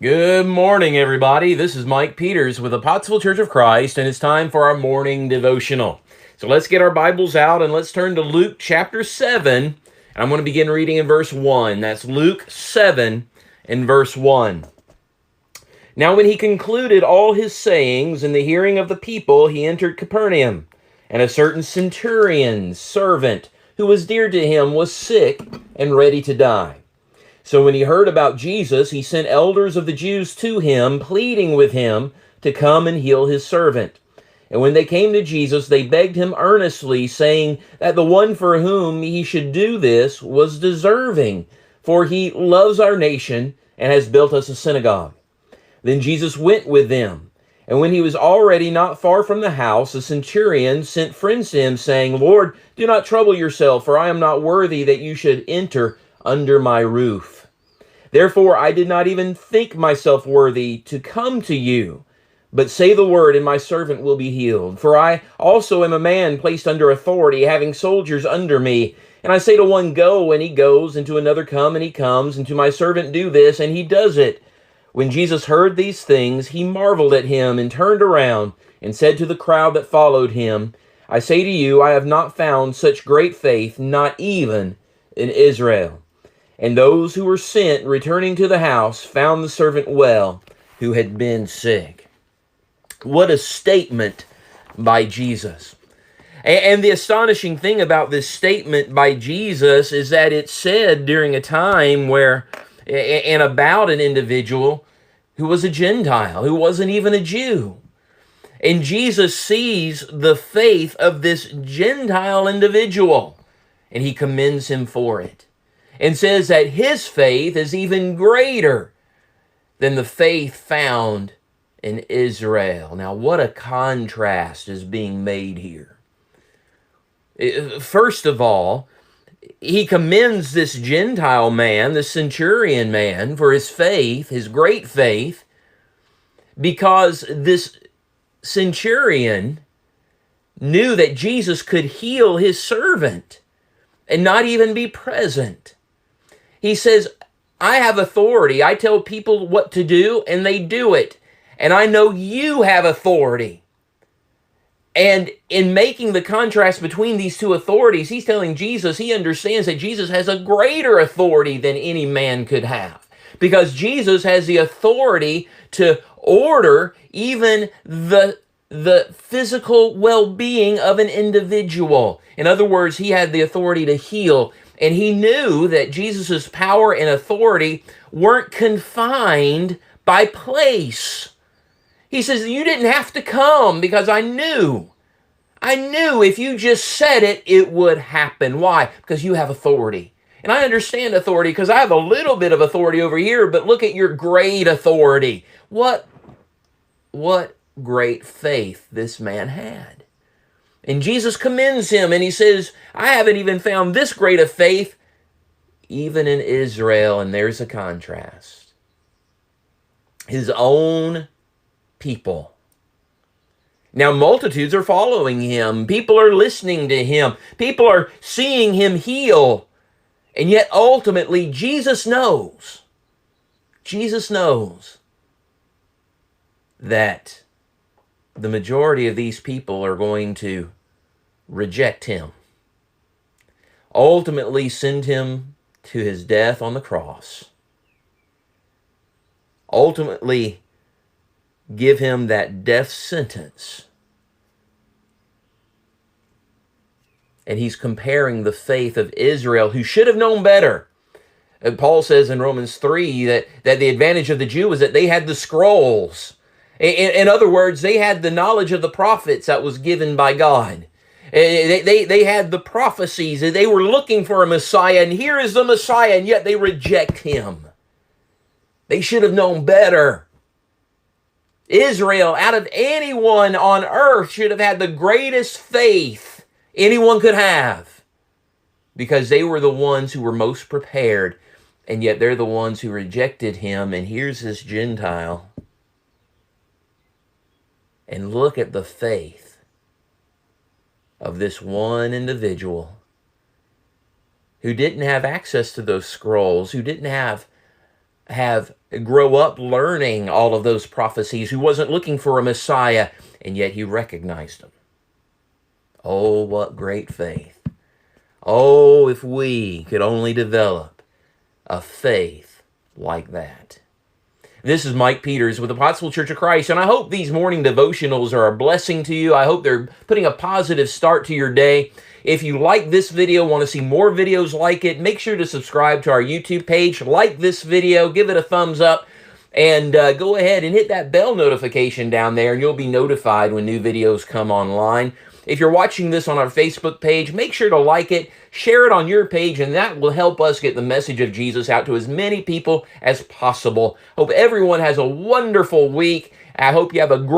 Good morning, everybody. This is Mike Peters with the Pottsville Church of Christ, and it's time for our morning devotional. So let's get our Bibles out and let's turn to Luke chapter 7. And I'm going to begin reading in verse 1. That's Luke 7 and verse 1. Now when he concluded all his sayings in the hearing of the people, he entered Capernaum. And a certain centurion's servant, who was dear to him, was sick and ready to die. So when he heard about Jesus, he sent elders of the Jews to him, pleading with him to come and heal his servant. And when they came to Jesus, they begged him earnestly, saying that the one for whom he should do this was deserving, for he loves our nation and has built us a synagogue. Then Jesus went with them. And when he was already not far from the house, the centurion sent friends to him, saying, Lord, do not trouble yourself, for I am not worthy that you should enter under my roof. Therefore I did not even think myself worthy to come to you, but say the word, and my servant will be healed. For I also am a man placed under authority, having soldiers under me. And I say to one, go, and he goes, and to another, come, and he comes, and to my servant, do this, and he does it. When Jesus heard these things, he marveled at him, and turned around, and said to the crowd that followed him, I say to you, I have not found such great faith, not even in Israel. And those who were sent, returning to the house, found the servant well, who had been sick. What a statement by Jesus. And the astonishing thing about this statement by Jesus is that it's said during a time where, and about an individual who was a Gentile, who wasn't even a Jew. And Jesus sees the faith of this Gentile individual, and he commends him for it, and says that his faith is even greater than the faith found in Israel. Now, what a contrast is being made here. First of all, he commends this Gentile man, this centurion man, for his faith, his great faith, because this centurion knew that Jesus could heal his servant and not even be present. He says, I have authority. I tell people what to do, and they do it. And I know you have authority. And in making the contrast between these two authorities, he's telling Jesus, he understands that Jesus has a greater authority than any man could have. Because Jesus has the authority to order even the physical well-being of an individual. In other words, he had the authority to heal. And he knew that Jesus' power and authority weren't confined by place. He says, you didn't have to come because I knew if you just said it, it would happen. Why? Because you have authority. And I understand authority because I have a little bit of authority over here, but look at your great authority. What great faith this man had. And Jesus commends him, and he says, I haven't even found this great of faith even in Israel. And there's a contrast. His own people. Now multitudes are following him. People are listening to him. People are seeing him heal. And yet ultimately Jesus knows that the majority of these people are going to reject him, ultimately send him to his death on the cross, ultimately give him that death sentence. And he's comparing the faith of Israel, who should have known better. Paul says in Romans 3 that the advantage of the Jew was that they had the scrolls. In other words, they had the knowledge of the prophets that was given by God. They had the prophecies, and they were looking for a Messiah, and here is the Messiah, and yet they reject him. They should have known better. Israel, out of anyone on earth, should have had the greatest faith anyone could have, because they were the ones who were most prepared, and yet they're the ones who rejected him. And here's this Gentile. And look at the faith of this one individual who didn't have access to those scrolls, who didn't have have grow up learning all of those prophecies, who wasn't looking for a Messiah, and yet he recognized him. Oh, what great faith. Oh, if we could only develop a faith like that. This is Mike Peters with the Pottsville Church of Christ, and I hope these morning devotionals are a blessing to you. I hope they're putting a positive start to your day. If you like this video, want to see more videos like it, make sure to subscribe to our YouTube page, like this video, give it a thumbs up, and go ahead and hit that bell notification down there, and you'll be notified when new videos come online. If you're watching this on our Facebook page, make sure to like it, share it on your page, and that will help us get the message of Jesus out to as many people as possible. Hope everyone has a wonderful week. I hope you have a great